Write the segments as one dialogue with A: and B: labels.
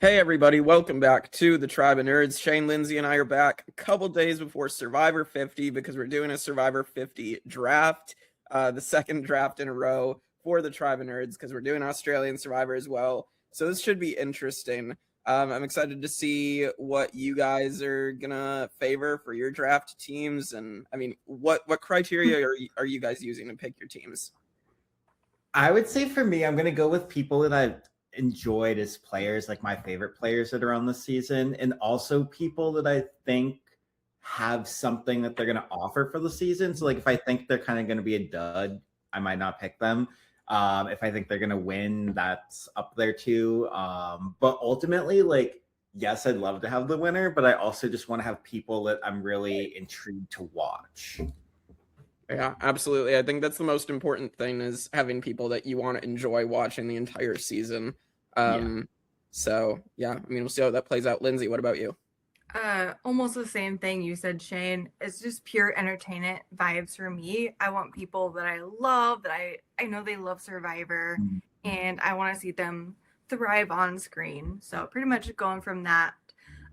A: Hey everybody, welcome back to the Tribe of Nerds. Shane, Lindsey, and I are back a couple days before Survivor 50 because we're doing a Survivor 50 draft, the second draft in a row for the Tribe of Nerds because we're doing Australian Survivor as well. So this should be interesting. I'm excited to see what you guys are gonna favor for your draft teams, and I mean, what criteria are you guys using to pick your teams?
B: I would say for me, I'm going to go with people that I've enjoyed as players, like my favorite players that are on the season, and also people that I think have something that they're going to offer for the season. So, like, if I think they're kind of going to be a dud, I might not pick them. If I think they're going to win, that's up there too. But ultimately, like, yes, I'd love to have the winner, but I also just want to have people that I'm really intrigued to watch.
A: Yeah, absolutely. I think that's the most important thing is having people that you want to enjoy watching the entire season. So yeah, I mean, we'll see how that plays out. Lindsey, what about you?
C: Almost the same thing you said, Shane. It's just pure entertainment vibes for me. I want people that I love, that I know they love Survivor, and I want to see them thrive on screen. So pretty much going from that,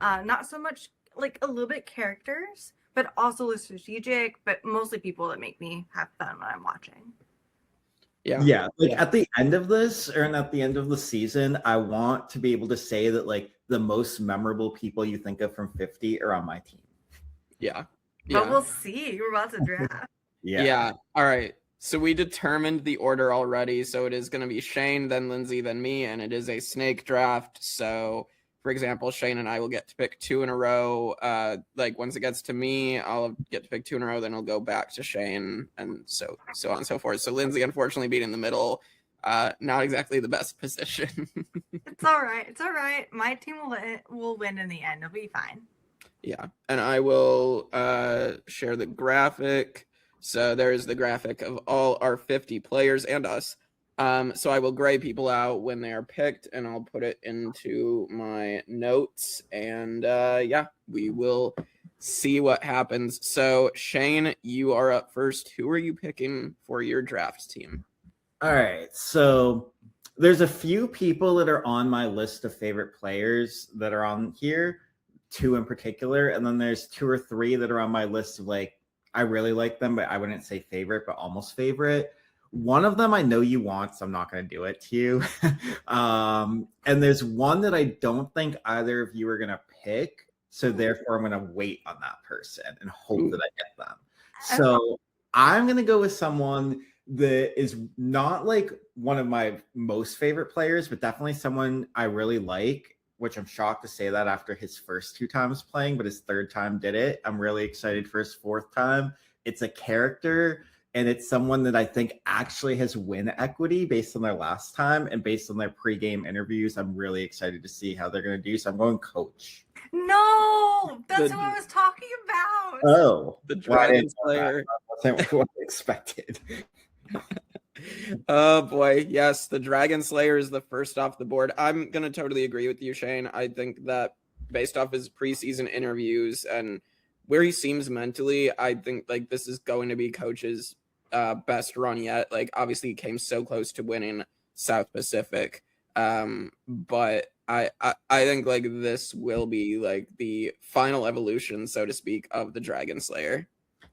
C: not so much like a little bit characters, but also the strategic, but mostly people that make me have fun when I'm watching.
B: Yeah. At the end of this, or at the end of the season, I want to be able to say that like the most memorable people you think of from 50 are on my team.
A: Yeah.
C: But we'll see. We're about to draft.
A: Yeah. All right. So we determined the order already. So it is going to be Shane, then Lindsey, then me, and it is a snake draft. So for example, Shane and I will get to pick two in a row. Like once it gets to me, I'll get to pick two in a row, then it'll go back to Shane, and so on and so forth. So Lindsey, unfortunately, being in the middle, not exactly the best position.
C: It's all right. It's all right. My team will win in the end. It'll be fine.
A: Yeah, and I will share the graphic. So there's the graphic of all our 50 players and us. So I will gray people out when they are picked, and I'll put it into my notes. And yeah, we will see what happens. So Shane, you are up first. Who are you picking for your draft team?
B: All right. So there's a few people that are on my list of favorite players that are on here, two in particular. And then there's two or three that are on my list of like, I really like them, but I wouldn't say favorite, but almost favorite. One of them I know you want, so I'm not going to do it to you. And there's one that I don't think either of you are going to pick. So therefore, I'm going to wait on that person and hope that I get them. So I'm going to go with someone that is not like one of my most favorite players, but definitely someone I really like, which I'm shocked to say that after his first two times playing, but his third time did it. I'm really excited for his fourth time. It's a character, and it's someone that I think actually has win equity based on their last time and based on their pregame interviews. I'm really excited to see how they're going to do. So I'm going Coach.
C: No, that's what I was talking about.
B: Oh,
A: the Dragon Slayer.
B: That's what I expected.
A: Oh boy, yes, the Dragon Slayer is the first off the board. I'm gonna totally agree with you, Shane. I think that based off his preseason interviews and where he seems mentally, I think like this is going to be Coach's best run yet. Like obviously he came so close to winning South Pacific, but I think like this will be like the final evolution, so to speak, of the Dragon Slayer.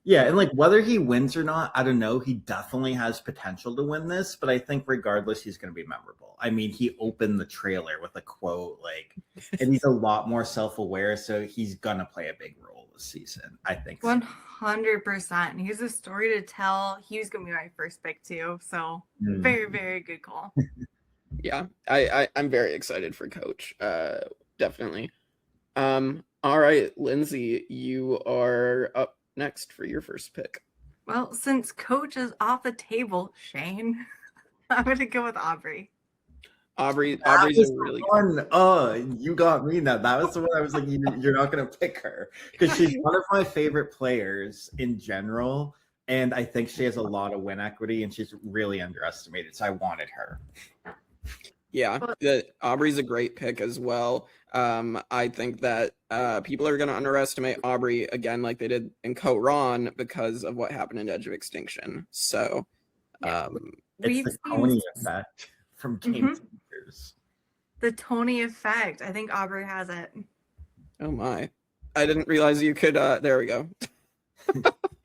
B: Yeah, and like whether he wins or not, I don't know. He definitely has potential to win this, but I think regardless, he's going to be memorable. I mean, he opened the trailer with a quote, like, and he's a lot more self-aware, so he's going to play a big role this season, I think.
C: 100%. He has a story to tell. He was going to be my first pick too, so very, very good call.
A: Yeah, I'm very excited for Coach, definitely. All right, Lindsey, you are up next for your first pick.
C: Well, since Coach is off the table, Shane, I'm going to go with Aubry.
A: Aubry's a really
B: good. You got me now. That was the one I was like, you're not going to pick her because she's one of my favorite players in general, and I think she has a lot of win equity, and she's really underestimated. So I wanted her.
A: Yeah, Aubry's a great pick as well. I think that people are going to underestimate Aubry again, like they did in Ron, because of what happened in Edge of Extinction. So
B: it's the Coney effect from Game Changers.
C: The Tony effect. I think Aubry has it.
A: Oh my. I didn't realize you could there we go.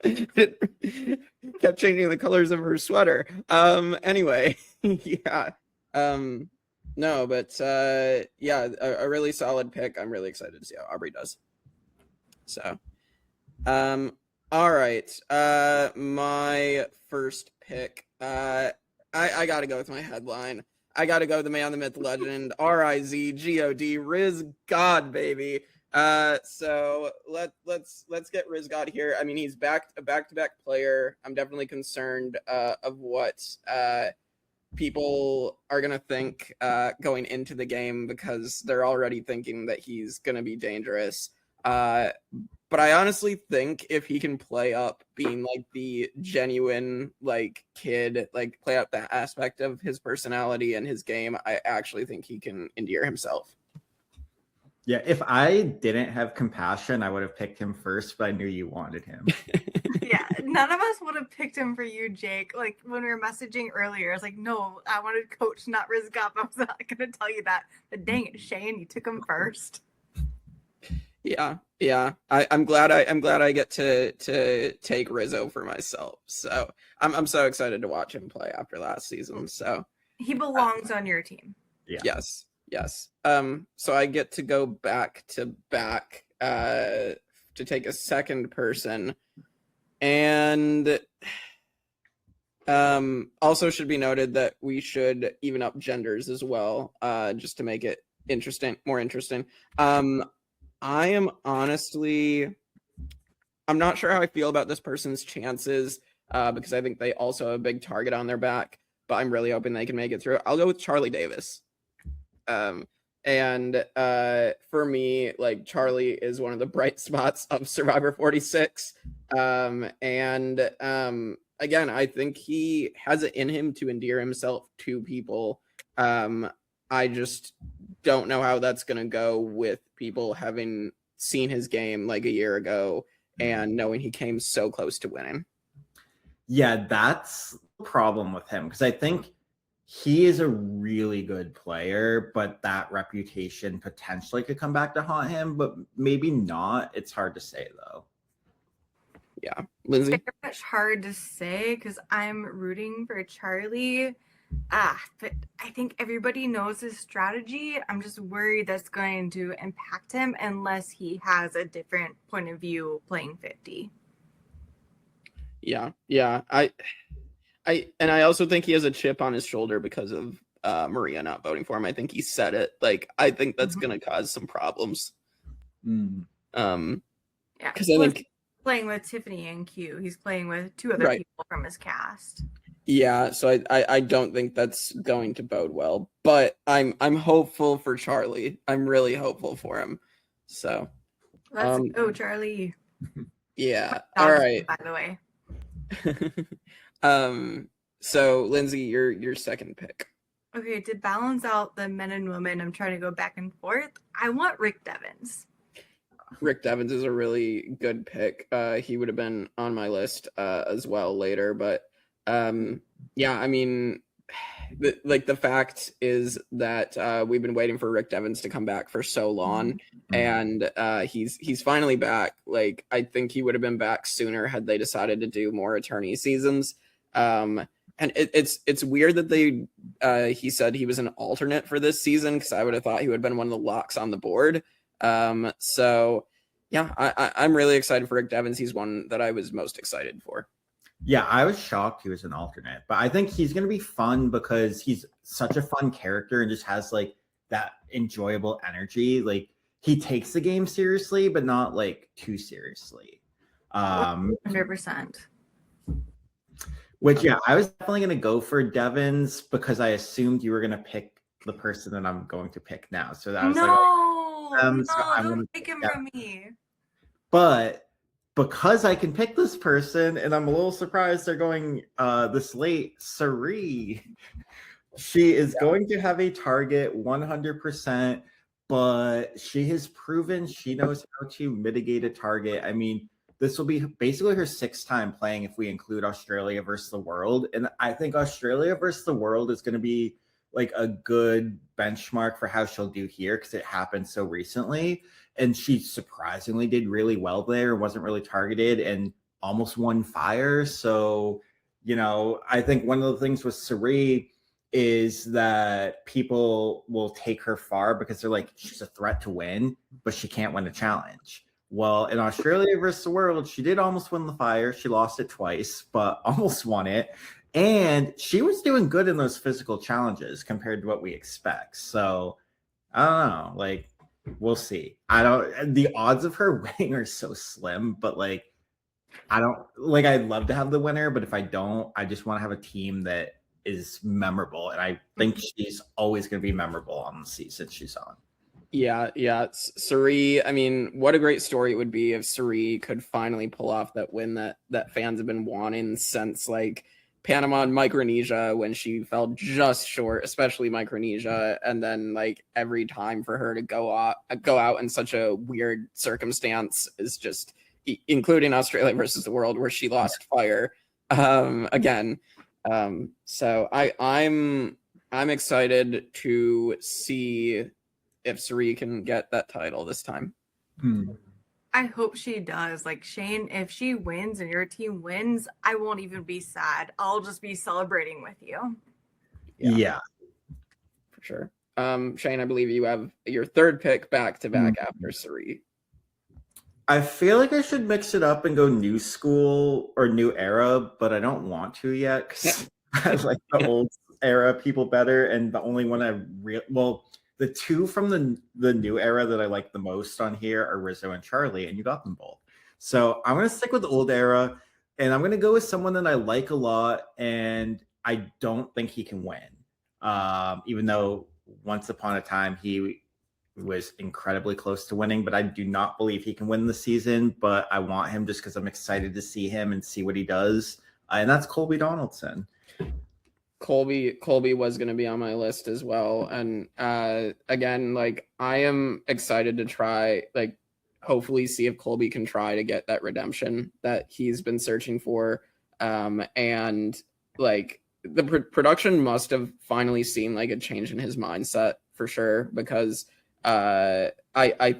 A: It kept changing the colors of her sweater. Anyway, yeah. No, but yeah, a really solid pick. I'm really excited to see how Aubry does. So all right. My first pick. I gotta go with my headline. I gotta go with the man, the myth, legend, RIZGOD, Riz God, baby. So let's get Riz God here. I mean, he's a back-to-back player. I'm definitely concerned of what people are gonna think going into the game, because they're already thinking that he's gonna be dangerous. But I honestly think if he can play up being like the genuine like kid, like play up that aspect of his personality and his game, I actually think he can endear himself.
B: Yeah, if I didn't have compassion, I would have picked him first, but I knew you wanted him.
C: Yeah, none of us would have picked him for you, Jake. Like when we were messaging earlier, I was like, no, I wanted Coach, not Riz God. I was not going to tell you that. But dang it, Shane, you took him first.
A: Yeah. I'm glad I get to take Rizzo for myself. So I'm so excited to watch him play after last season. So
C: he belongs on your team.
B: Yeah.
A: Yes. So I get to go back to take a second person, and also should be noted that we should even up genders as well, just to make it more interesting. I am honestly, I'm not sure how I feel about this person's chances, because I think they also have a big target on their back, but I'm really hoping they can make it through. I'll go with Charlie Davis. And for me, like, Charlie is one of the bright spots of Survivor 46. And again, I think he has it in him to endear himself to people. I just don't know how that's going to go with people having seen his game like a year ago and knowing he came so close to winning.
B: Yeah, that's the problem with him, because I think he is a really good player, but that reputation potentially could come back to haunt him, but maybe not. It's hard to say, though.
A: Yeah. Lindsey?
C: Very much hard to say, because I'm rooting for Charlie. But I think everybody knows his strategy. I'm just worried that's going to impact him unless he has a different point of view playing 50.
A: Yeah. I also think he has a chip on his shoulder because of Maria not voting for him. I think he said it. Like, I think that's gonna cause some problems.
C: Yeah,
A: because I think
C: playing with Tiffany and Q, he's playing with two other people from his cast.
A: Yeah, so I don't think that's going to bode well, but I'm hopeful for Charlie. I'm really hopeful for him. So
C: let's go, Charlie.
A: Yeah. All right.
C: By the way.
A: So Lindsey, your second pick.
C: Okay, to balance out the men and women, I'm trying to go back and forth. I want Rick Devens.
A: Rick Devens is a really good pick. He would have been on my list as well later, but yeah, I mean, the fact is that we've been waiting for Rick Devens to come back for so long, and he's finally back. Like, I think he would have been back sooner had they decided to do more attorney seasons. And it's weird that he said he was an alternate for this season, because I would have thought he would have been one of the locks on the board. So yeah, I'm really excited for Rick Devens. He's one that I was most excited for.
B: Yeah, I was shocked he was an alternate, but I think he's going to be fun because he's such a fun character and just has like that enjoyable energy. Like, he takes the game seriously, but not like too seriously.
C: 100%.
B: Which, yeah, I was definitely going to go for Devens because I assumed you were going to pick the person that I'm going to pick now. So that was
C: don't pick him from me.
B: But because I can pick this person, and I'm a little surprised they're going this late, Cirie. She is going to have a target 100%, but she has proven she knows how to mitigate a target. I mean, this will be basically her 6th time playing if we include Australia versus the world. And I think Australia versus the world is going to be like a good benchmark for how she'll do here because it happened so recently. And she surprisingly did really well there, wasn't really targeted, and almost won fire. So, you know, I think one of the things with Cirie is that people will take her far because they're like, she's a threat to win, but she can't win a challenge. Well, in Australia versus the world, she did almost win the fire. She lost it twice, but almost won it. And she was doing good in those physical challenges compared to what we expect. So I don't know. Like, we'll see. The odds of her winning are so slim, but like, I'd love to have the winner, but if I don't, I just want to have a team that is memorable. And I think she's always going to be memorable on the season she's on.
A: Yeah. Cirie, I mean, what a great story it would be if Cirie could finally pull off that win that fans have been wanting since like Panama and Micronesia, when she fell just short, especially Micronesia, and then like every time for her to go out in such a weird circumstance is just, including Australia versus the world where she lost fire again. So I'm excited to see if Cirie can get that title this time.
C: I hope she does. Like, Shane, if she wins and your team wins, I won't even be sad. I'll just be celebrating with you.
B: Yeah.
A: For sure. Shane, I believe you have your third pick back to back after Cirie.
B: I feel like I should mix it up and go new school or new era, but I don't want to yet because I like the old era people better. And the only one the two from the new era that I like the most on here are Rizo and Charlie, and you got them both. So I'm going to stick with the old era, and I'm going to go with someone that I like a lot, and I don't think he can win. Even though once upon a time he was incredibly close to winning, but I do not believe he can win the season, but I want him just because I'm excited to see him and see what he does. And that's Colby Donaldson.
A: Colby was going to be on my list as well. And again, like, I am excited to try, like, hopefully see if Colby can try to get that redemption that he's been searching for. And like the production must have finally seen like a change in his mindset for sure, because I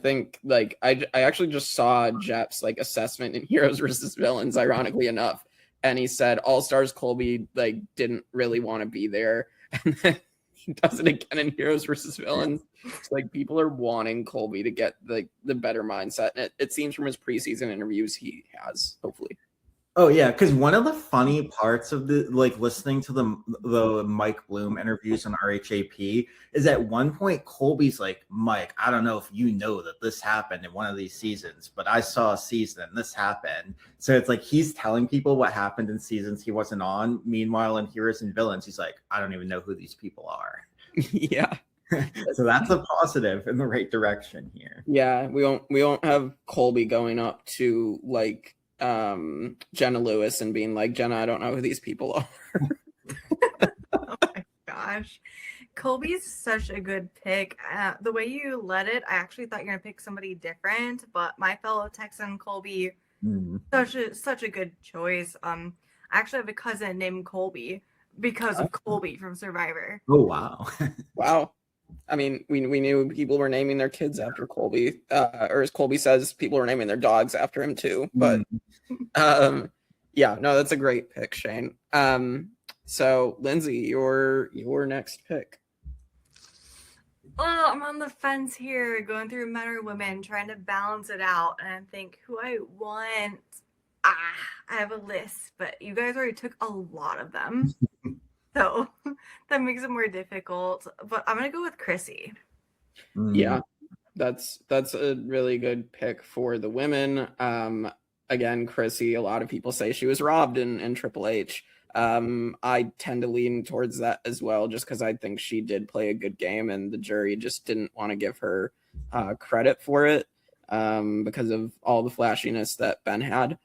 A: think like I actually just saw Jeff's like assessment in Heroes versus Villains, ironically enough. And he said All-Stars Colby like didn't really want to be there. And then he does it again in Heroes versus Villains. It's like people are wanting Colby to get the better mindset. And it seems from his preseason interviews he has, hopefully.
B: Oh yeah, because one of the funny parts of the listening to the Mike Bloom interviews on RHAP is at one point Colby's like, Mike, I don't know if you know that this happened in one of these seasons, but I saw a season and this happened. So it's like he's telling people what happened in seasons he wasn't on. Meanwhile, in Heroes and Villains, he's like, I don't even know who these people are.
A: Yeah.
B: So that's a positive in the right direction here.
A: Yeah, we won't have Colby going up to like Jenna Lewis and being like, Jenna, I don't know who these people are.
C: Oh my gosh. Colby's such a good pick. The way you led it, I actually thought you were gonna pick somebody different, but my fellow Texan Colby, such a good choice. I actually have a cousin named Colby because of Colby from Survivor.
B: Oh wow.
A: Wow. I mean, we knew people were naming their kids after Colby, or as Colby says, people were naming their dogs after him too. But yeah, no, that's a great pick, Shane. So Lindsey, your next pick.
C: Oh, I'm on the fence here, going through men or women, trying to balance it out, and I think who I want. I have a list, but you guys already took a lot of them. So that makes it more difficult, but I'm going to go with Chrissy.
A: Yeah, that's a really good pick for the women. Again, Chrissy, a lot of people say she was robbed in Triple H. I tend to lean towards that as well, just because I think she did play a good game and the jury just didn't want to give her credit for it because of all the flashiness that Ben had.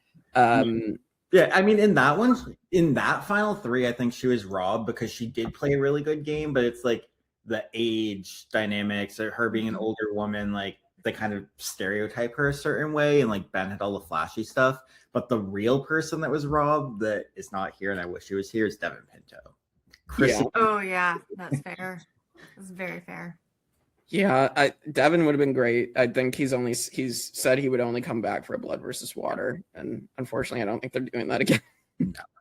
B: Yeah, I mean, in that final three, I think she was robbed because she did play a really good game, but it's like the age dynamics or her being an older woman, like they kind of stereotype her a certain way, and like Ben had all the flashy stuff. But the real person that was robbed that is not here, and I wish she was here, is Devin Pinto. Chrissy.
C: Oh yeah, that's fair. That's very fair.
A: Yeah, Devin would have been great. I think he's said he would only come back for a blood versus water, and unfortunately, I don't think they're doing that again.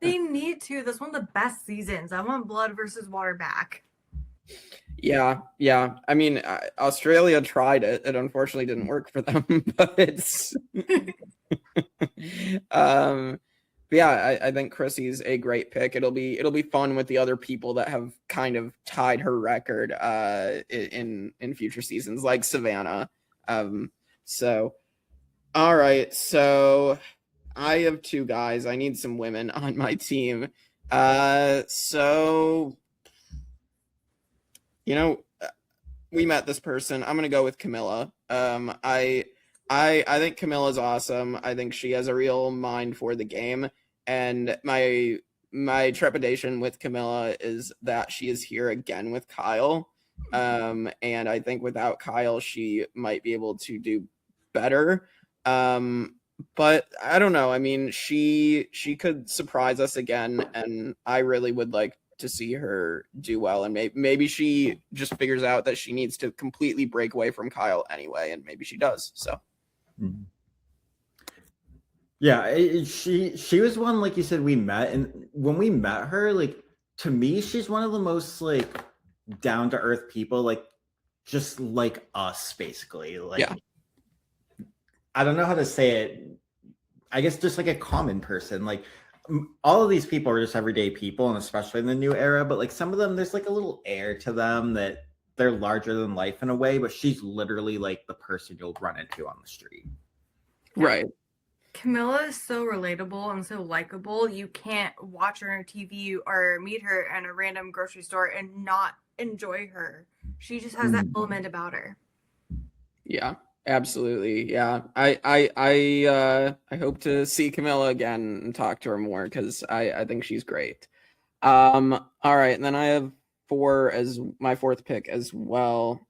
C: They need to. That's one of the best seasons. I want blood versus water back.
A: Yeah. I mean, Australia tried it. It unfortunately didn't work for them, but it's but yeah, I think Chrissy's a great pick. It'll be fun with the other people that have kind of tied her record in future seasons, like Savannah. So all right, so I have two guys. I need some women on my team. So we met this person. I'm gonna go with Camilla. I think Camilla's awesome. I think she has a real mind for the game, and my trepidation with Camilla is that she is here again with Kyle. And I think without Kyle, she might be able to do better. But I don't know. I mean, she could surprise us again, and I really would like to see her do well. And maybe she just figures out that she needs to completely break away from Kyle anyway, and maybe she does. So.
B: Yeah, she was one, like you said, we met, and when we met her, like, to me, she's one of the most like down to earth people, like just like us, basically. Like,
A: yeah.
B: I don't know how to say it. I guess just like a common person. Like, all of these people are just everyday people, and especially in the new era. But like some of them, there's like a little air to them that they're larger than life in a way. But she's literally like the person you'll run into on the street.
A: Right.
C: Camilla is so relatable and so likable. You can't watch her on TV or meet her in a random grocery store and not enjoy her. She just has that element about her.
A: Yeah, absolutely. Yeah. I hope to see Camilla again and talk to her more, because I think she's great. All right, and then I have 4 as my 4th pick as well.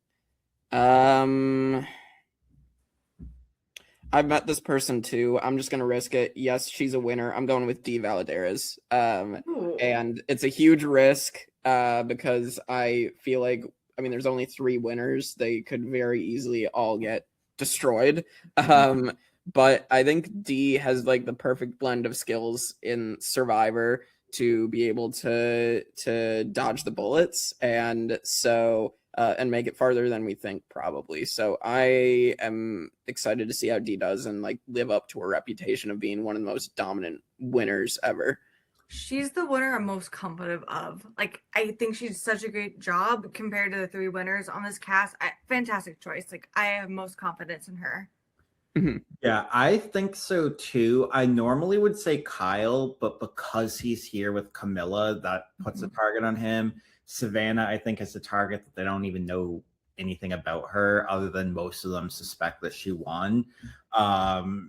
A: I've met this person too. I'm just gonna risk it. Yes, she's a winner. I'm going with Dee Valadares. And it's a huge risk because I feel like, I mean, there's only 3 winners. They could very easily all get destroyed. But I think Dee has like the perfect blend of skills in Survivor to be able to dodge the bullets, and so and make it farther than we think, probably. So I am excited to see how Dee does and like live up to her reputation of being one of the most dominant winners ever.
C: She's the winner I'm most confident of. Like, I think she's such a great job compared to the 3 winners on this cast. Fantastic choice. Like, I have most confidence in her.
B: Yeah, I think so too. I normally would say Kyle, but because he's here with Camilla, that puts a target on him. Savannah, I think, is a target that they don't even know anything about her, other than most of them suspect that she won.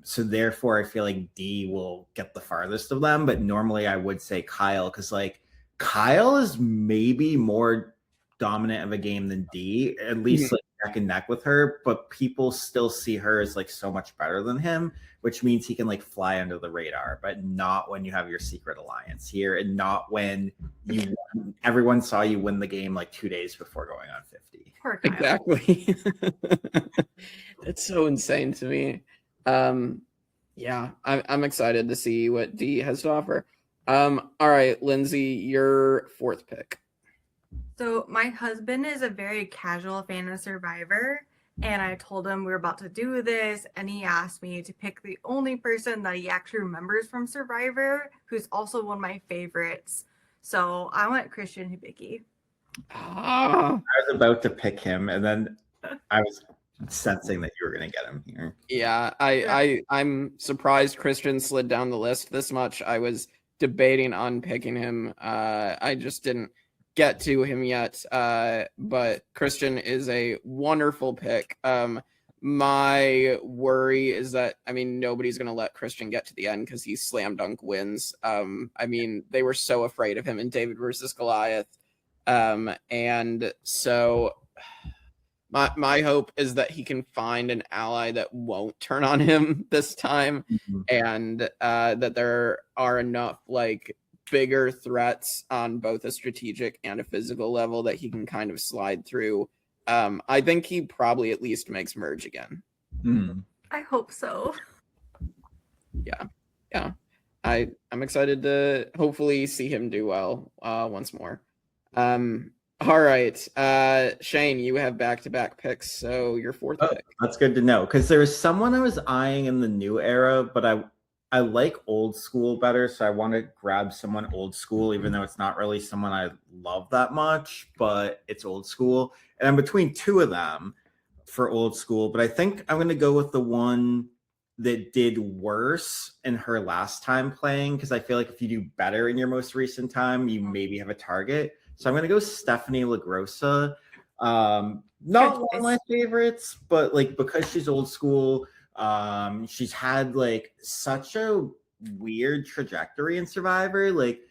B: So therefore, I feel like Dee will get the farthest of them. But normally, I would say Kyle, because like Kyle is maybe more dominant of a game than Dee, at least like neck and neck with her. But people still see her as like so much better than him, which means he can like fly under the radar, but not when you have your secret alliance here, and not when everyone saw you win the game like 2 days before going on 50.
A: Exactly. It's so insane to me. Yeah, I'm excited to see what Dee has to offer. All right, Lindsey, your 4th pick.
C: So my husband is a very casual fan of Survivor, and I told him we were about to do this, and he asked me to pick the only person that he actually remembers from Survivor, who's also one of my favorites. So I went Christian Hibiki.
B: I was about to pick him, and then I was sensing that you were going to get him here.
A: Yeah, I'm surprised Christian slid down the list this much. I was debating on picking him. I just didn't get to him yet. But Christian is a wonderful pick. My worry is that, I mean, nobody's going to let Christian get to the end because he slam dunk wins. I mean, they were so afraid of him in David versus Goliath. And so my hope is that he can find an ally that won't turn on him this time, and that there are enough like bigger threats on both a strategic and a physical level that he can kind of slide through, I think he probably at least makes merge again.
C: I hope so.
A: Yeah. I'm excited to hopefully see him do well once more. All right. Shane, you have back-to-back picks, so your fourth pick.
B: That's good to know, because there was someone I was eyeing in the new era, but I like old school better, so I want to grab someone old school, even though it's not really someone I love that much, but it's old school. And I'm between two of them for old school, but I think I'm going to go with the one that did worse in her last time playing, because I feel like if you do better in your most recent time, you maybe have a target. So I'm going to go Stephanie LaGrossa. Not one of my favorites, but like because she's old school, she's had like such a weird trajectory in Survivor, like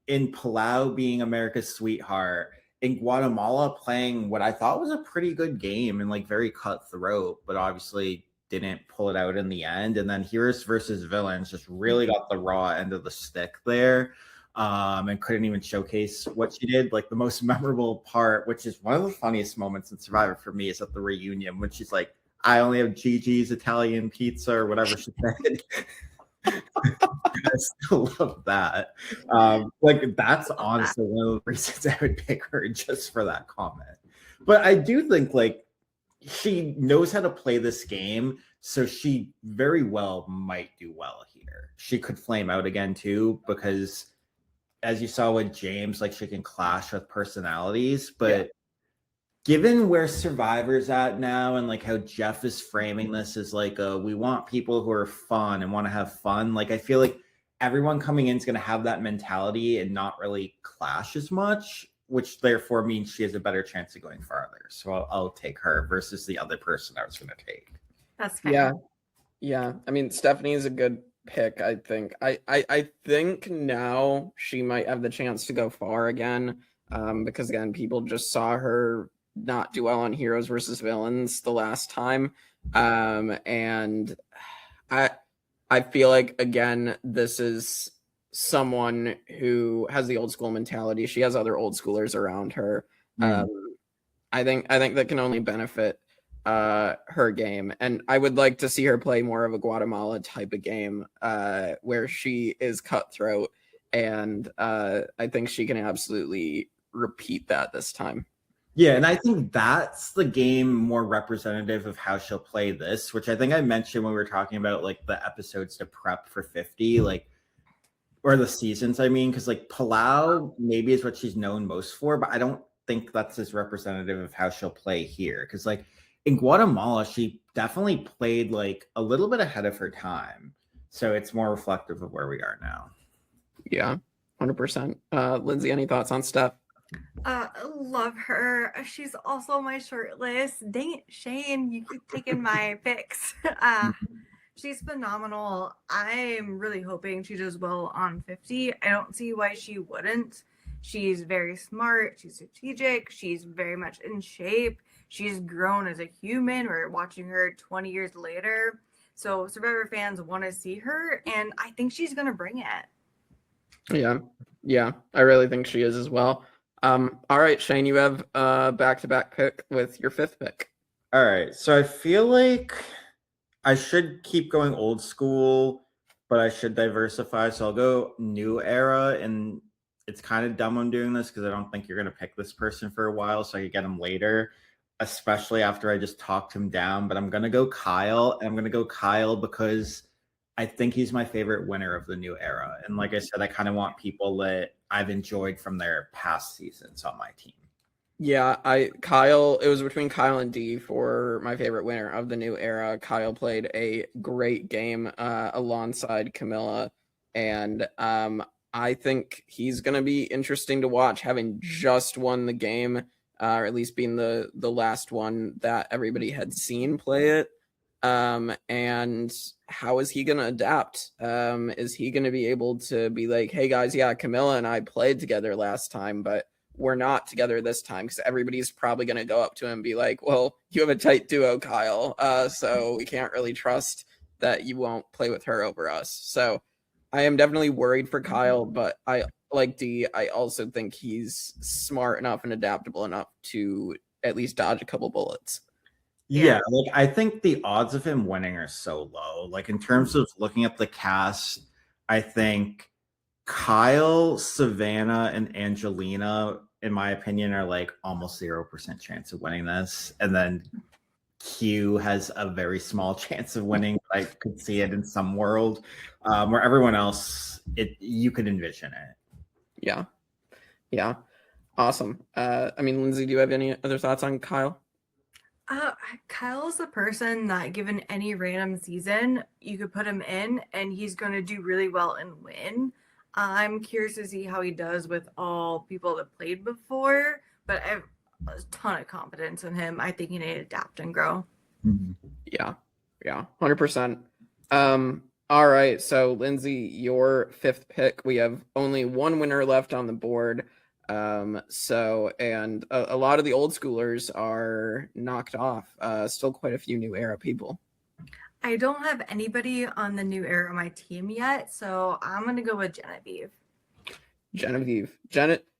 B: in Palau being America's sweetheart, in Guatemala playing what I thought was a pretty good game and like very cutthroat, but obviously didn't pull it out in the end. And then Heroes versus Villains just really got the raw end of the stick there. And couldn't even showcase what she did. Like the most memorable part, which is one of the funniest moments in Survivor for me, is at the reunion when she's like, I only have Gigi's Italian pizza or whatever she said. I still love that. Like that's honestly one of the reasons I would pick her, just for that comment. But I do think like she knows how to play this game, so she very well might do well here. She could flame out again too, because as you saw with James, like she can clash with personalities, but given where Survivor's at now and like how Jeff is framing this as like we want people who are fun and want to have fun, like I feel like everyone coming in is going to have that mentality and not really clash as much, which therefore means she has a better chance of going farther. So I'll take her versus the other person I was going to take.
C: That's fair.
A: Yeah. I mean, Stephanie is a good pick, I think. I think now she might have the chance to go far again, because again, people just saw her not do well on Heroes versus Villains the last time, and I feel like again this is someone who has the old school mentality. She has other old schoolers around her. I think that can only benefit her game, and I would like to see her play more of a Guatemala type of game, where she is cutthroat, and I think she can absolutely repeat that this time.
B: Yeah, and I think that's the game more representative of how she'll play this, which I think I mentioned when we were talking about like the episodes to prep for 50, like, or the seasons, I mean, because like Palau maybe is what she's known most for, but I don't think that's as representative of how she'll play here, because like in Guatemala, she definitely played like a little bit ahead of her time. So it's more reflective of where we are now.
A: Yeah, 100%. Lindsey, any thoughts on Steph?
C: Love her. She's also my short list. Dang it, Shane, you keep taking my picks. She's phenomenal. I'm really hoping she does well on 50. I don't see why she wouldn't. She's very smart. She's strategic. She's very much in shape. She's grown as a human. We're watching her 20 years later. So Survivor fans want to see her, and I think she's going to bring it.
A: Yeah, I really think she is as well. All right, Shane, you have a back-to-back pick with your fifth pick.
B: All right, so I feel like I should keep going old school, but I should diversify. So I'll go new era, and it's kind of dumb I'm doing this because I don't think you're going to pick this person for a while, so I could get him later, especially after I just talked him down. But I'm going to go Kyle, and I'm going to go Kyle because I think he's my favorite winner of the new era. And like I said, I kind of want people that I've enjoyed from their past seasons on my team.
A: Yeah, it was between Kyle and D for my favorite winner of the new era. Kyle played a great game alongside Camilla, and I think he's going to be interesting to watch, having just won the game, or at least being the last one that everybody had seen play it. And how is he going to adapt? Is he going to be able to be like, hey guys, yeah, Camilla and I played together last time, but we're not together this time? Because everybody's probably going to go up to him and be like, well, you have a tight duo, Kyle. So we can't really trust that you won't play with her over us. So I am definitely worried for Kyle, but I like D, I also think he's smart enough and adaptable enough to at least dodge a couple bullets.
B: Yeah, like I think the odds of him winning are so low. Like in terms of looking at the cast, I think Kyle, Savannah, and Angelina, in my opinion, are like almost 0% chance of winning this. And then Q has a very small chance of winning. I could see it in some world where everyone else, you could envision it.
A: Yeah. Awesome. I mean, Lindsey, do you have any other thoughts on Kyle?
C: Kyle's the person that, given any random season, you could put him in and he's going to do really well and win. I'm curious to see how he does with all people that played before, but I have a ton of confidence in him. I think he need to adapt and grow.
A: Yeah, 100%. All right, so Lindsey, your 5th pick. We have only one winner left on the board. And a lot of the old schoolers are knocked off. Still quite a few new era people.
C: I don't have anybody on the new era on my team yet, so I'm gonna go with Genevieve.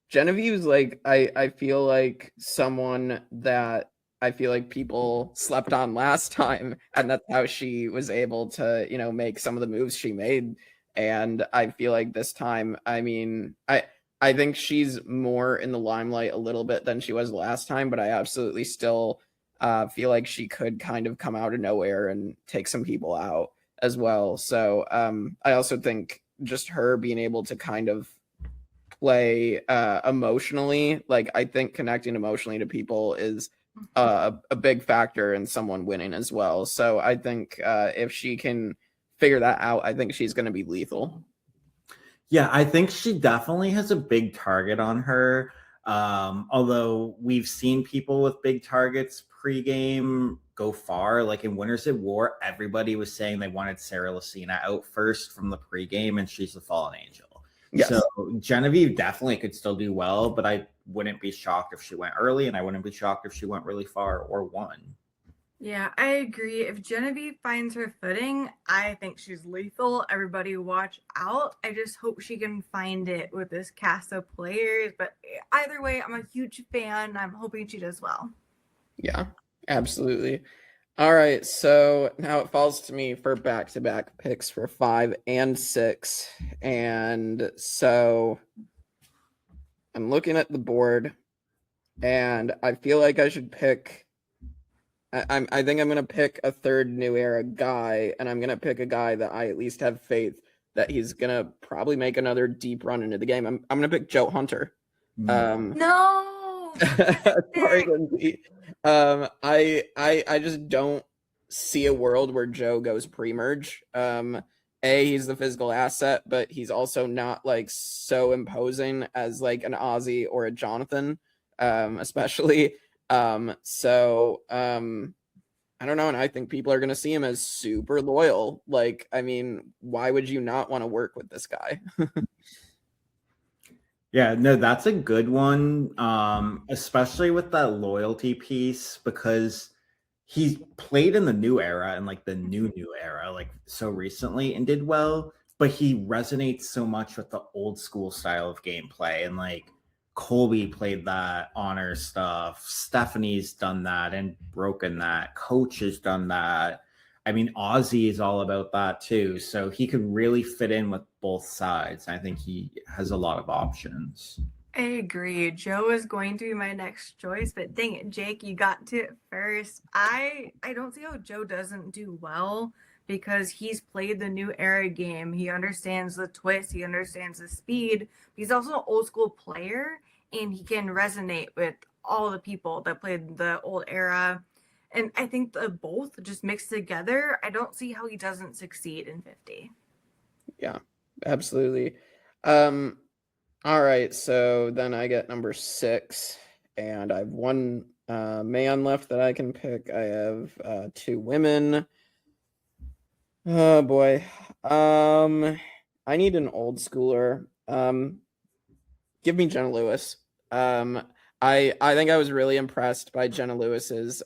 A: Genevieve's like I feel like someone that I feel like people slept on last time, and that's how she was able to, make some of the moves she made. And I feel like this time, I mean, I think she's more in the limelight a little bit than she was last time, but I absolutely still feel like she could kind of come out of nowhere and take some people out as well. So I also think just her being able to kind of play emotionally, like I think connecting emotionally to people is a big factor in someone winning as well. So I think if she can figure that out, I think she's going to be lethal.
B: Yeah, I think she definitely has a big target on her. Although we've seen people with big targets pregame go far. Like in Winners at War, everybody was saying they wanted Sarah Lucina out first from the pregame, and she's the fallen angel. Yes. So Genevieve definitely could still do well, but I wouldn't be shocked if she went early, and I wouldn't be shocked if she went really far or won.
C: Yeah, I agree. If Genevieve finds her footing, I think she's lethal. Everybody watch out. I just hope she can find it with this cast of players. But either way, I'm a huge fan. I'm hoping she does well.
A: Yeah, absolutely. All right, so now it falls to me for back-to-back picks for 5 and 6. And so I'm looking at the board, and I feel like I should pick... I think I'm going to pick a third new era guy, and I'm going to pick a guy that I at least have faith that he's going to probably make another deep run into the game. I'm going to pick Joe Hunter.
C: No!
A: Sorry, Lindsey. I just don't see a world where Joe goes pre-merge. He's the physical asset, but he's also not like so imposing as like an Ozzy or a Jonathan, especially. I don't know, and I think people are going to see him as super loyal. Like, I mean, why would you not want to work with this guy?
B: Yeah, no, that's a good one, especially with that loyalty piece, because he played in the new era and like the new era, like so recently and did well, but he resonates so much with the old school style of gameplay. And like Colby played that honor stuff. Stephanie's done that and broken that. Coach has done that. I mean, Ozzy is all about that too. So he could really fit in with both sides. I think he has a lot of options.
C: I agree. Joe is going to be my next choice, but dang it, Jake, you got to it first. I don't see how Joe doesn't do well because he's played the new era game. He understands the twist. He understands the speed. He's also an old school player, and he can resonate with all the people that played the old era. And I think the both just mixed together, I don't see how he doesn't succeed in 50.
A: Yeah, absolutely. All right, so then I get number 6, and I have one man left that I can pick. I have 2 women. Oh boy. I need an old schooler. Give me Jenna Lewis. I think I was really impressed by Jenna Lewis's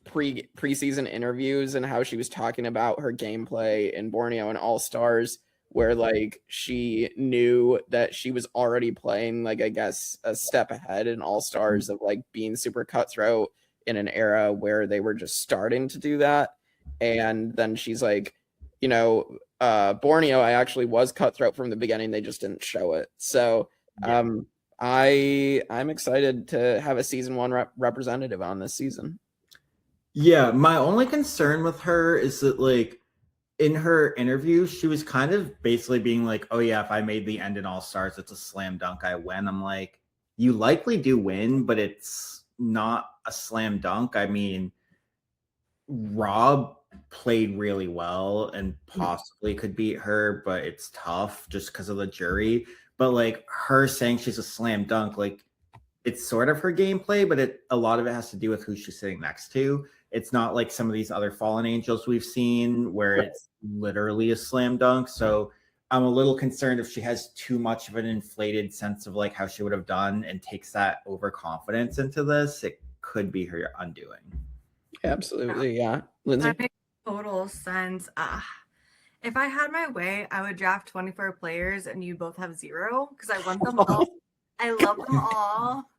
A: preseason interviews and how she was talking about her gameplay in Borneo and All Stars where like she knew that she was already playing like I guess a step ahead in All Stars of like being super cutthroat in an era where they were just starting to do that. And then she's like, you know, Borneo, I actually was cutthroat from the beginning. They just didn't show it. So I'm excited to have a season 1 representative on this season.
B: Yeah, my only concern with her is that like in her interview, she was kind of basically being like, oh yeah, if I made the end in All Stars, it's a slam dunk, I win. I'm like, you likely do win, but it's not a slam dunk. I mean, Rob played really well and possibly could beat her, but it's tough just because of the jury. But like her saying she's a slam dunk, like it's sort of her gameplay, but a lot of it has to do with who she's sitting next to. It's not like some of these other Fallen Angels we've seen where it's literally a slam dunk. So I'm a little concerned if she has too much of an inflated sense of like how she would have done and takes that overconfidence into this, it could be her undoing.
A: Absolutely, yeah. Lindsey?
C: That makes total sense. If I had my way, I would draft 24 players and you both have 0 because I want them all. I love them all.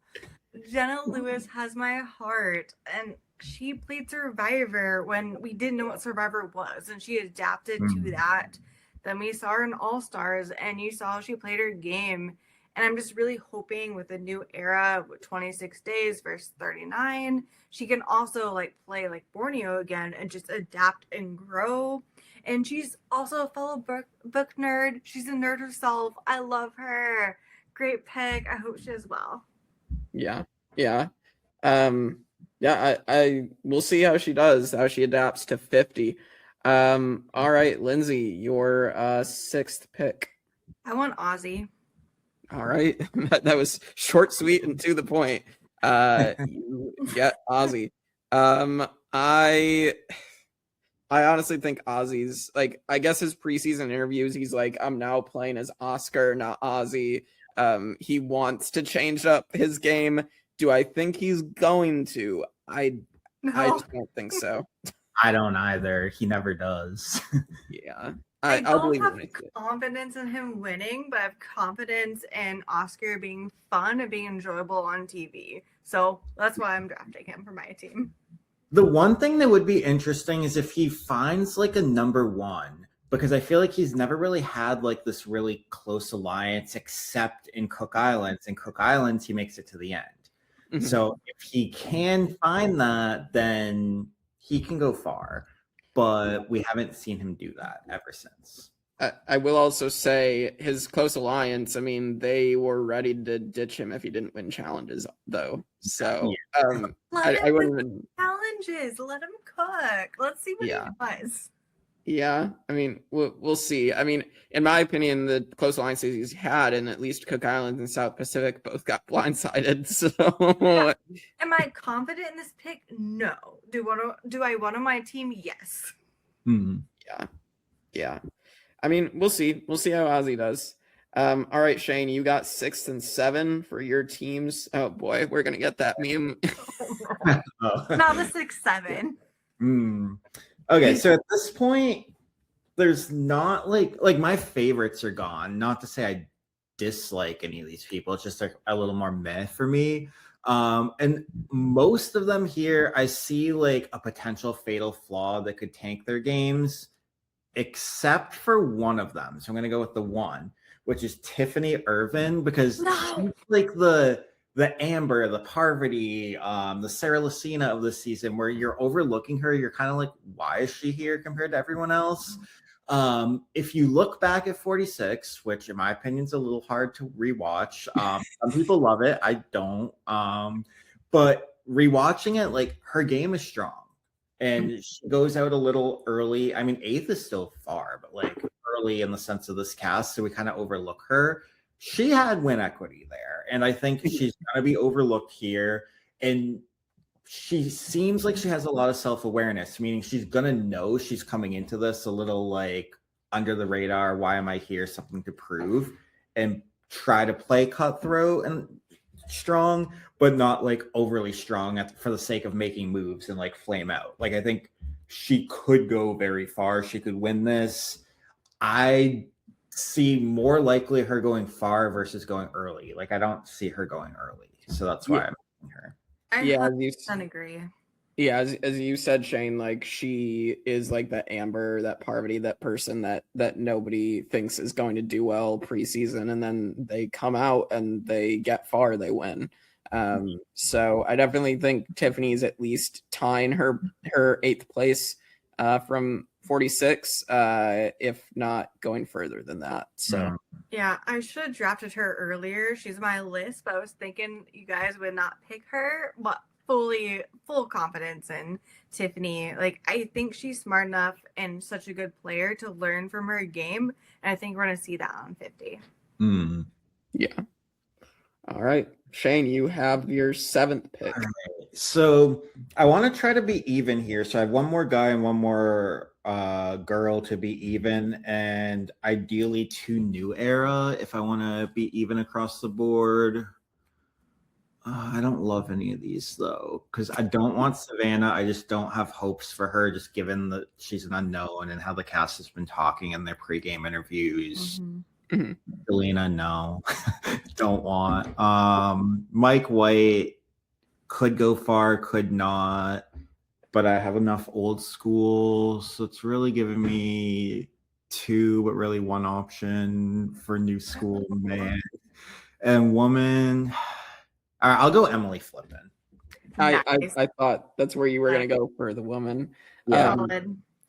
C: Jenna Lewis has my heart, and she played Survivor when we didn't know what Survivor was, and she adapted to that. Then we saw her in All Stars, and you saw how she played her game. And I'm just really hoping with a new era with 26 days versus 39, she can also like play like Borneo again and just adapt and grow. And she's also a fellow book nerd. She's a nerd herself. I love her. Great pick. I hope she does well.
A: Yeah. I we'll see how she does, how she adapts to 50. All right, Lindsey, your 6th pick.
C: I want Ozzy.
A: All right. That was short, sweet, and to the point. You get Ozzy. I honestly think Ozzy's like, I guess his preseason interviews, he's like, I'm now playing as Oscar, not Ozzy. He wants to change up his game. Do I think he's going to? I just don't think so.
B: I don't either. He never does.
A: Yeah.
C: I
A: I'll
C: don't
A: believe
C: have
A: it.
C: confidence in him winning, but I have confidence in Oscar being fun and being enjoyable on TV. So that's why I'm drafting him for my team.
B: The one thing that would be interesting is if he finds like a number 1, because I feel like he's never really had like this really close alliance except in Cook Islands. In Cook Islands, he makes it to the end. Mm-hmm. So if he can find that, then he can go far. But we haven't seen him do that ever since.
A: I will also say his close alliance, I mean, they were ready to ditch him if he didn't win challenges, though. So I wouldn't even...
C: Challenges. Let him cook. Let's see what he does.
A: Yeah, I mean, we'll see. I mean, in my opinion, the close alliances he's had, and at least Cook Islands and South Pacific both got blindsided. So,
C: am I confident in this pick? No. Do I want on my team? Yes.
A: Yeah. I mean, we'll see. We'll see how Ozzy does. All right, Shane, you got 6 and 7 for your teams. Oh boy, we're gonna get that meme.
C: Not the 6-7.
B: Okay, so at this point, there's not like my favorites are gone. Not to say I dislike any of these people. It's just a little more meh for me. And most of them here, I see like a potential fatal flaw that could tank their games, except for one of them. So I'm going to go with the one, which is Tiffany Irvin, because she's like the Amber, the Parvati, the Sarah Lucina of this season, where you're overlooking her. You're kind of like, why is she here compared to everyone else? If you look back at 46, which in my opinion is a little hard to rewatch, some people love it. I don't. But rewatching it, like her game is strong. And she goes out a little early. I mean, 8th is still far, but like early in the sense of this cast, so we kind of overlook her. She had win equity there, and I think she's going to be overlooked here. And she seems like she has a lot of self-awareness, meaning she's going to know she's coming into this a little like under the radar. Why am I here? Something to prove, and try to play cutthroat and strong, but not like overly strong for the sake of making moves and like flame out. Like I think she could go very far. She could win this. I see more likely her going far versus going early. Like I don't see her going early, so that's why I'm picking her.
C: I
A: Yeah,
C: 100% agree.
A: Yeah, as you said, Shane, like she is like that Amber, that Parvati, that person that nobody thinks is going to do well preseason, and then they come out and they get far, they win. So I definitely think Tiffany's at least tying her 8th place from 46, if not going further than that. So
C: yeah, I should have drafted her earlier. She's on my list, but I was thinking you guys would not pick her, but full confidence in Tiffany. Like I think she's smart enough and such a good player to learn from her game, and I think we're gonna see that on 50.
A: Yeah. All right, Shane, you have your 7th pick.
B: All right. So I want to try to be even here. So I have one more guy and one more girl to be even, and ideally 2 new era if I want to be even across the board. I don't love any of these though, because I don't want Savannah. I just don't have hopes for her, just given that she's an unknown and how the cast has been talking in their pregame interviews. Selena, no, don't want. Mike White could go far, could not, but I have enough old school, so it's really giving me 2, but really 1 option for new school man and woman. All right, I'll go Emily Flippin.
A: I thought that's where you were going to go for the woman.
B: Yeah.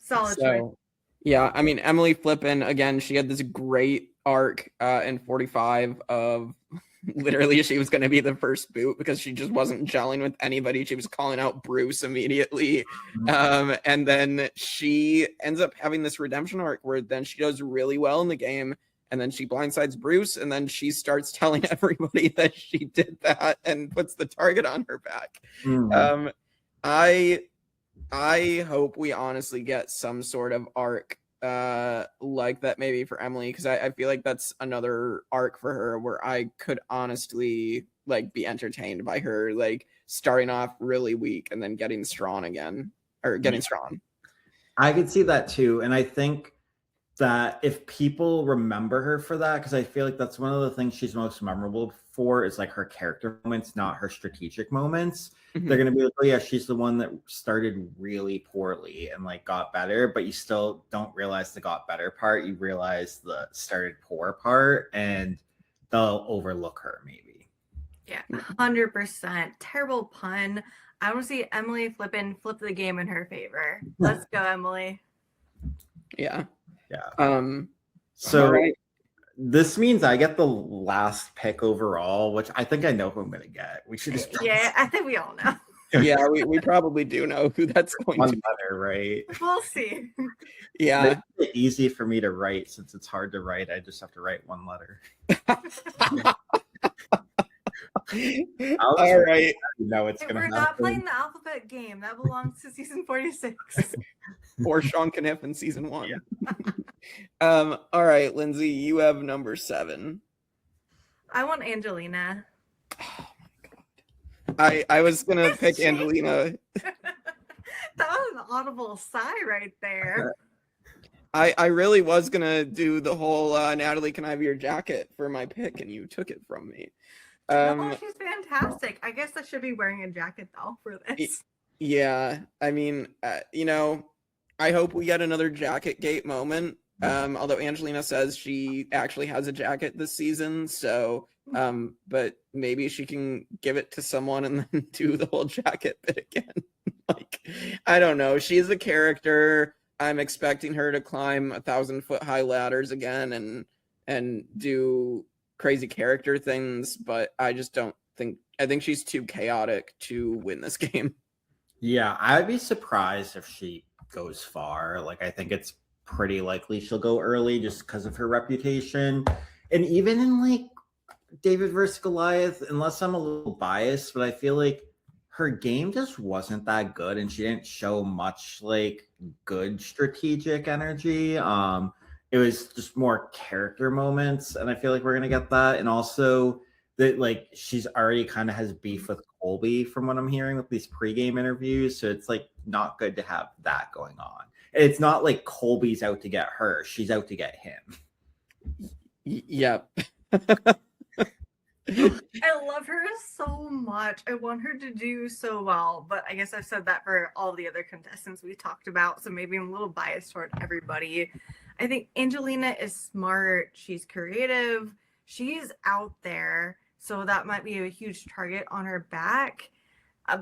C: Solid
A: So,
C: choice.
A: yeah, I mean, Emily Flippin, again, she had this great arc in 45 of literally she was going to be the first boot because she just wasn't gelling with anybody. She was calling out Bruce immediately. And then she ends up having this redemption arc where then she does really well in the game. And then she blindsides Bruce, and then she starts telling everybody that she did that and puts the target on her back. I hope we honestly get some sort of arc like that maybe for Emily, because I feel like that's another arc for her where I could honestly like be entertained by her like starting off really weak and then getting strong again, or getting strong.
B: I could see that too, and I think that if people remember her for that, because I feel like that's one of the things she's most memorable for is like her character moments, not her strategic moments. They're going to be like, oh yeah, she's the one that started really poorly and like got better, but you still don't realize the got better part. You realize the started poor part, and they'll overlook her maybe.
C: Yeah, 100%. Terrible pun. I want to see Emily Flippin flip the game in her favor. Let's go, Emily.
A: Yeah.
B: So
A: right.
B: This means I get the last pick overall, which I think I know who I'm going to get. We should just
C: I think we all know.
A: Yeah, we probably do know who that's going
B: one
A: to be.
B: letter, right?
C: We'll see.
A: Yeah.
B: It's easy for me to write since it's hard to write. I just have to write 1 letter.
A: All right.
B: It's going to happen.
C: We're not playing the alphabet game. That belongs to season 46.
A: Or Sean Kniff in season 1. Yeah. All right, Lindsay, you have number 7.
C: I want Angelina.
A: Oh my god. I was gonna pick Angelina.
C: That was an audible sigh right there.
A: I really was gonna do the whole Natalie, can I have your jacket for my pick, and you took it from me.
C: No, she's fantastic. I guess I should be wearing a jacket though for this.
A: Yeah, I mean, I hope we get another jacket gate moment. Although Angelina says she actually has a jacket this season, so but maybe she can give it to someone and then do the whole jacket bit again. Like, I don't know. She's a character. I'm expecting her to climb 1,000-foot high ladders again and do crazy character things, but I just don't think. I think she's too chaotic to win this game.
B: Yeah, I'd be surprised if she goes far. Like, I think it's pretty likely she'll go early just because of her reputation. And even in like David versus Goliath, unless I'm a little biased, but I feel like her game just wasn't that good, and she didn't show much like good strategic energy. It was just more character moments, and I feel like we're gonna get that. And also that like she's already kind of has beef with Colby from what I'm hearing with these pregame interviews, so it's like not good to have that going on. And it's not like Colby's out to get her; she's out to get him.
A: Yep.
C: I love her so much. I want her to do so well, but I guess I've said that for all the other contestants we talked about, so maybe I'm a little biased toward everybody. I think Angelina is smart. She's creative. She's out there, so that might be a huge target on her back.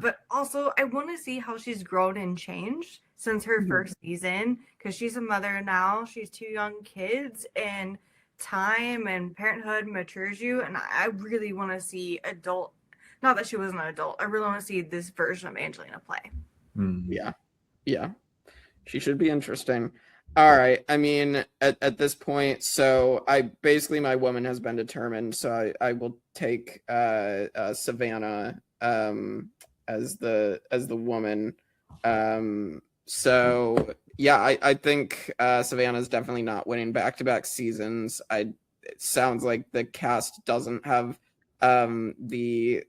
C: But also, I want to see how she's grown and changed since her first season, because she's a mother now. She's 2 young kids, and time and parenthood matures you. And I really want to see adult, not that she was an adult, I really want to see this version of Angelina play.
A: Yeah. She should be interesting. All right. I mean, at this point, so my woman has been determined. So I will take Savannah as the woman. So yeah, I think Savannah's definitely not winning back-to-back seasons. It sounds like the cast doesn't have the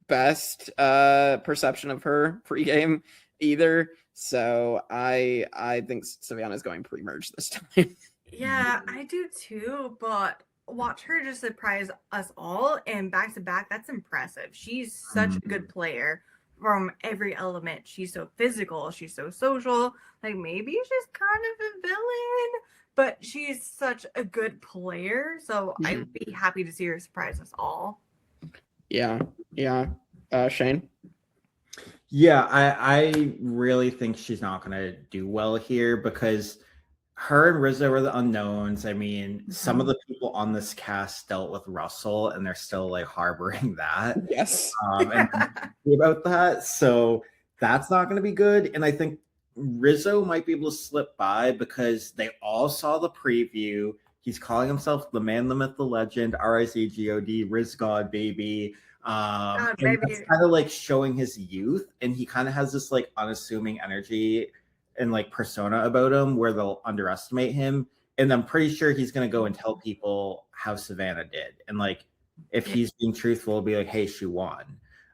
A: best perception of her pregame either. So I think Savannah's going pre-merge this time.
C: Yeah, I do too, but watch her just surprise us all, and back to back, that's impressive. She's such a good player from every element. She's so physical, she's so social. Like, maybe she's kind of a villain, but she's such a good player, so I would be happy to see her surprise us all.
A: Yeah. Shane?
B: Yeah, I really think she's not going to do well here because her and Rizo are the unknowns. I mean, some of the people on this cast dealt with Russell, and they're still like harboring that.
A: Yes.
B: And about that, so that's not going to be good. And I think Rizo might be able to slip by because they all saw the preview. He's calling himself the man, the myth, the legend, RIZGOD, Riz God, baby. And that's kind of like showing his youth, and he kind of has this like unassuming energy and like persona about him where they'll underestimate him. And I'm pretty sure he's going to go and tell people how Savannah did. And like, if he's being truthful, be like, hey, she won.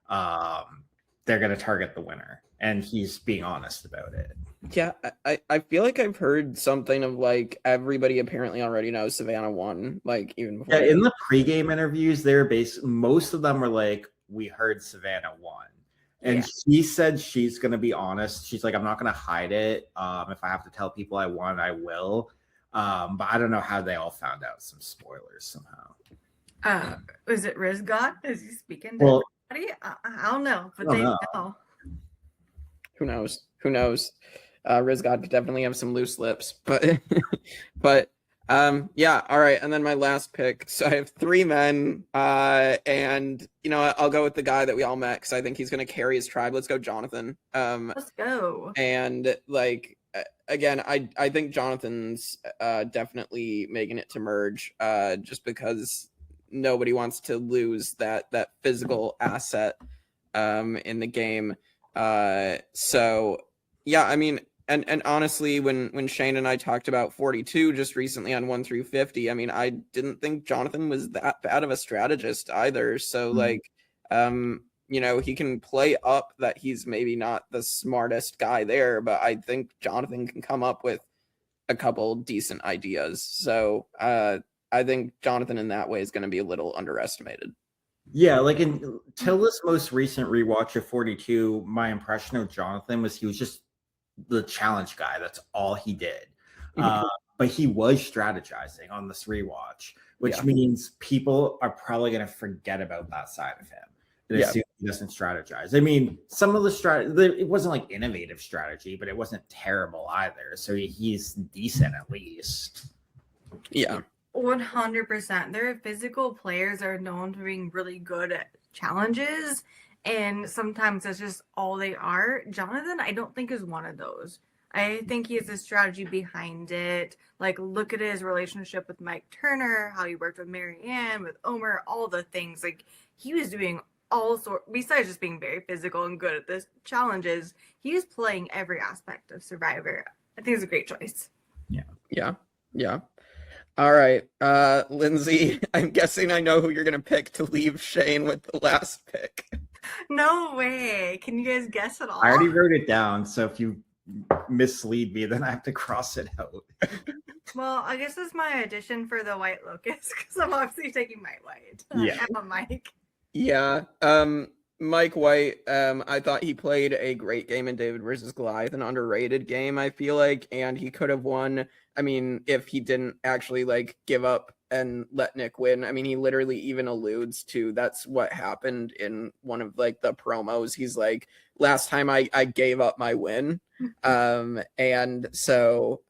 B: They're going to target the winner. And he's being honest about it.
A: Yeah, I feel like I've heard something of like everybody apparently already knows Savannah won, like even before.
B: Yeah, in the pregame interviews, most of them were like, we heard Savannah won. And she said she's going to be honest. She's like, I'm not going to hide it. If I have to tell people I won, I will. But I don't know how they all found out. Some spoilers somehow.
C: Was it Riz God? Is he speaking to everybody? I don't know, but they know.
A: Who knows? Riz God could definitely have some loose lips, but yeah. All right. And then my last pick. So I have 3 men, and I'll go with the guy that we all met because I think he's going to carry his tribe. Let's go, Jonathan.
C: Let's go.
A: And like again, I think Jonathan's definitely making it to merge, just because nobody wants to lose that physical asset in the game. So yeah, I mean, and honestly, when Shane and I talked about 42 just recently on 1 through 50, I mean, I didn't think Jonathan was that bad of a strategist either. So like, he can play up that he's maybe not the smartest guy there, but I think Jonathan can come up with a couple decent ideas. So I think Jonathan in that way is going to be a little underestimated.
B: Yeah, like until this most recent rewatch of 42, my impression of Jonathan was he was just the challenge guy. That's all he did. But he was strategizing on this rewatch, which means people are probably going to forget about that side of him. They assume he doesn't strategize. I mean, some of the it wasn't like innovative strategy, but it wasn't terrible either. So he's decent at least.
A: Yeah.
C: 100%. Their physical players are known for being really good at challenges, and sometimes that's just all they are. Jonathan, I don't think is one of those. I think he has a strategy behind it. Like, look at his relationship with Mike Turner, how he worked with Marianne, with Omer, all the things. Like, he was doing all sorts, besides just being very physical and good at the challenges, he was playing every aspect of Survivor. I think it's a great choice.
A: Yeah. All right, Lindsey, I'm guessing I know who you're going to pick to leave Shane with the last pick.
C: No way. Can you guys guess at all?
B: I already wrote it down, so if you mislead me, then I have to cross it out.
C: Well, I guess it's my audition for the White Locust because I'm obviously taking Mike White.
B: Yeah.
C: I'm Mike.
A: Yeah. Mike White, I thought he played a great game in David versus Goliath, an underrated game, I feel like, and he could have won. I mean, if he didn't actually like give up and let Nick win. I mean, he literally even alludes to that's what happened in one of like the promos. He's like, last time I gave up my win. And so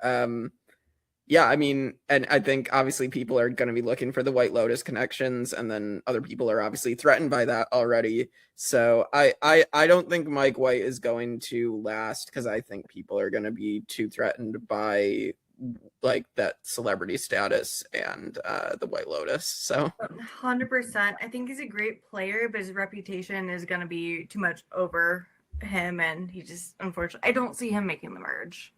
A: yeah, I mean, and I think obviously people are going to be looking for the White Lotus connections, and then other people are obviously threatened by that already. So I don't think Mike White is going to last because I think people are going to be too threatened by like that celebrity status and the White Lotus. So
C: 100%. I think he's a great player, but his reputation is going to be too much over him, and he just, unfortunately, I don't see him making the merge.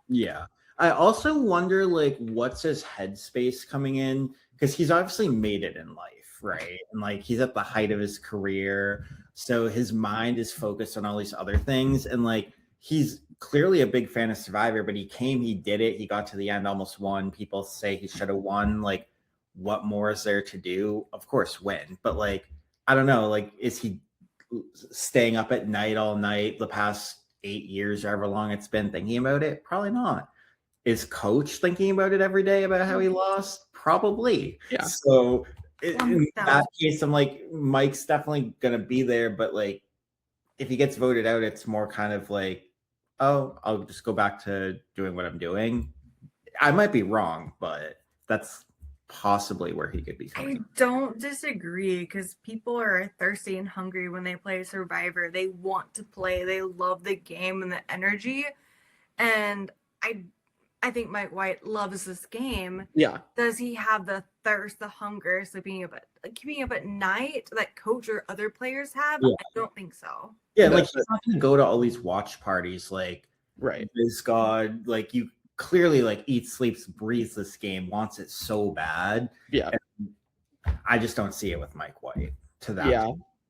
B: Yeah. I also wonder, like, what's his headspace coming in? Because he's obviously made it in life, right? And, like, he's at the height of his career. So his mind is focused on all these other things. And, like, he's clearly a big fan of Survivor, but he came, he did it. He got to the end, almost won. People say he should have won. Like, what more is there to do? Of course, win. But, like, I don't know. Like, is he staying up at night all night the past 8 years, however long it's been, thinking about it? Probably not. Is coach thinking about it every day about how he lost? Probably.
A: Yeah.
B: So in that case, I'm like, Mike's definitely gonna be there, but like if he gets voted out, it's more kind of like, oh, I'll just go back to doing what I'm doing. I might be wrong, but that's possibly where he could be coming.
C: I don't disagree because people are thirsty and hungry when they play Survivor. They want to play, they love the game and the energy. And I think Mike White loves this game.
A: yeah.
C: Does he have the thirst, the hunger, keeping up at night that coach or other players have?
B: Yeah.
C: I don't think so.
B: Yeah, like he's not gonna go to all these watch parties like
A: Right.
B: Biz God. Like you clearly like eats, sleeps, breathes this game, wants it so bad.
A: Yeah.
B: And I just don't see it with Mike White to that.
A: Yeah.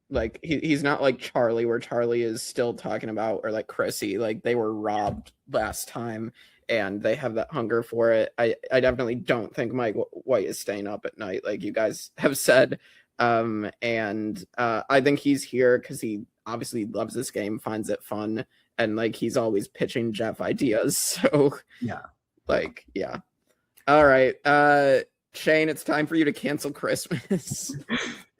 A: Like he's not like Charlie, where Charlie is still talking about, or like Chrissy, like they were robbed last time and they have that hunger for it. I definitely don't think Mike White is staying up at night, like you guys have said. And I think he's here because he obviously loves this game, finds it fun, and like he's always pitching Jeff ideas. So
B: yeah.
A: Like, yeah. All right. Shane, it's time for you to cancel Christmas.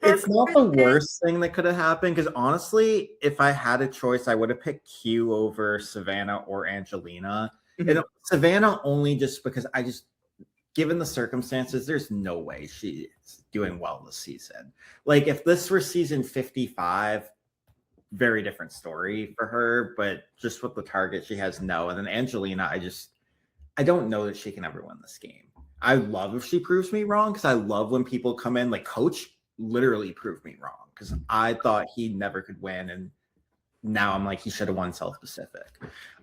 B: It's not the worst thing that could have happened because honestly, if I had a choice, I would have picked Q over Savannah or Angelina. And Savannah only just because given the circumstances, there's no way she's doing well this season. Like if this were season 55, very different story for her, but just with the target she has, no. And then Angelina, I don't know that she can ever win this game. I love if she proves me wrong because I love when people come in, like Coach literally proved me wrong because I thought he never could win. And now I'm like, he should have won South Pacific.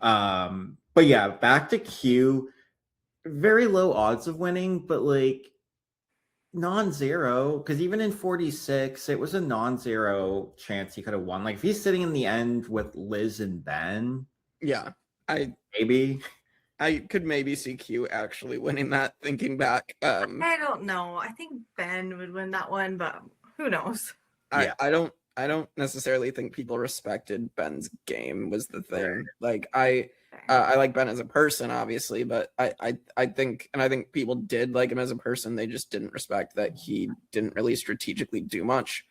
B: But yeah, back to Q, very low odds of winning, but like non-zero, because even in 46, it was a non-zero chance he could have won. Like if he's sitting in the end with Liz and Ben,
A: yeah, I could maybe see Q actually winning that, thinking back.
C: I don't know. I think Ben would win that one, but who knows?
A: I don't necessarily think people respected Ben's game was the thing. Like I like Ben as a person, obviously, but I think people did like him as a person. They just didn't respect that he didn't really strategically do much.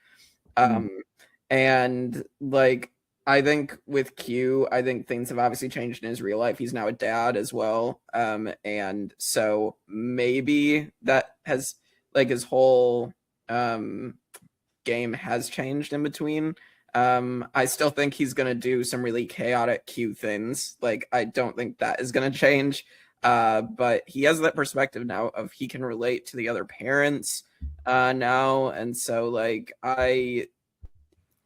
A: And like I think with Q, I think things have obviously changed in his real life. He's now a dad as well. And so maybe that has like his whole game has changed in between. I still think he's going to do some really chaotic Q things. Like, I don't think that is going to change. But he has that perspective now of he can relate to the other parents now. And so like, I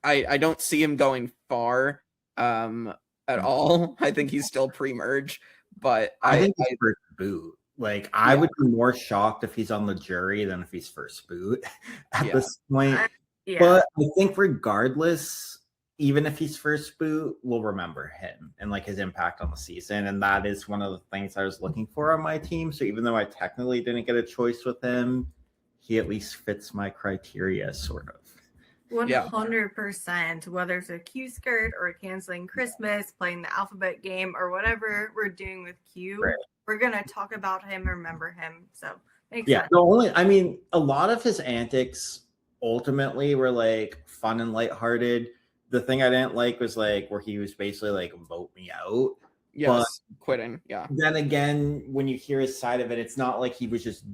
A: don't see him going far at all. I think he's still pre-merge, but
B: I think he's first boot. Like I would be more shocked if he's on the jury than if he's first boot at this point. But I think regardless, even if he's first boot, we'll remember him and like his impact on the season. And that is one of the things I was looking for on my team. So even though I technically didn't get a choice with him, he at least fits my criteria, sort of.
C: 100%, whether it's a Q skirt or canceling Christmas, playing the alphabet game, or whatever we're doing with Q,
B: Right.
C: we're gonna talk about him, remember him. So makes
B: Yeah,
C: sense.
B: a lot of his antics ultimately were like fun and lighthearted. The thing I didn't like was like where he was basically like, vote me out.
A: Yes, quitting. Yeah.
B: Then again, when you hear his side of it, it's not like he was just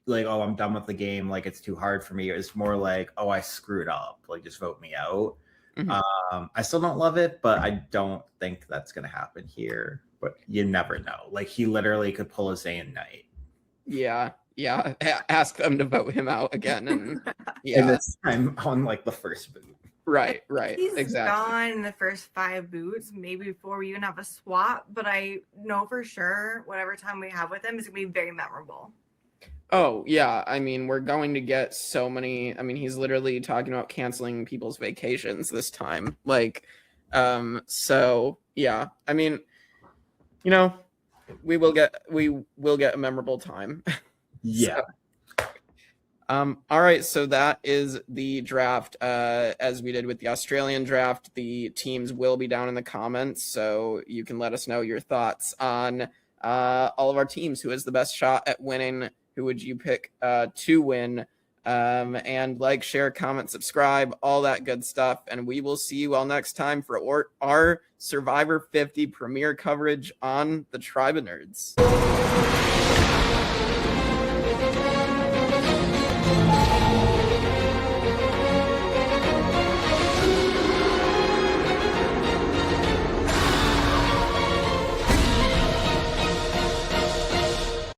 B: like, oh, I'm done with the game, like it's too hard for me. It was more like, oh, I screwed up, like just vote me out. I still don't love it, but I don't think that's gonna happen here. But you never know. Like he literally could pull a Zayn Knight.
A: Yeah. Ask them to vote him out again, and
B: And this time on like the first boot.
A: Right.
C: He's
A: Exactly.
C: gone in the first 5 boots, maybe before we even have a swap. But I know for sure whatever time we have with him is gonna be very memorable.
A: Oh, yeah. I mean, we're going to get so many. I mean, he's literally talking about canceling people's vacations this time. Like, so yeah. I mean, you know, we will get a memorable time.
B: Yeah.
A: All right, so that is the draft. As we did with the Australian draft, the teams will be down in the comments, so you can let us know your thoughts on all of our teams. Who has the best shot at winning? Who would you pick to win? And like, share, comment, subscribe, all that good stuff. And we will see you all next time for our Survivor 50 premiere coverage on the Tribe of Nerds.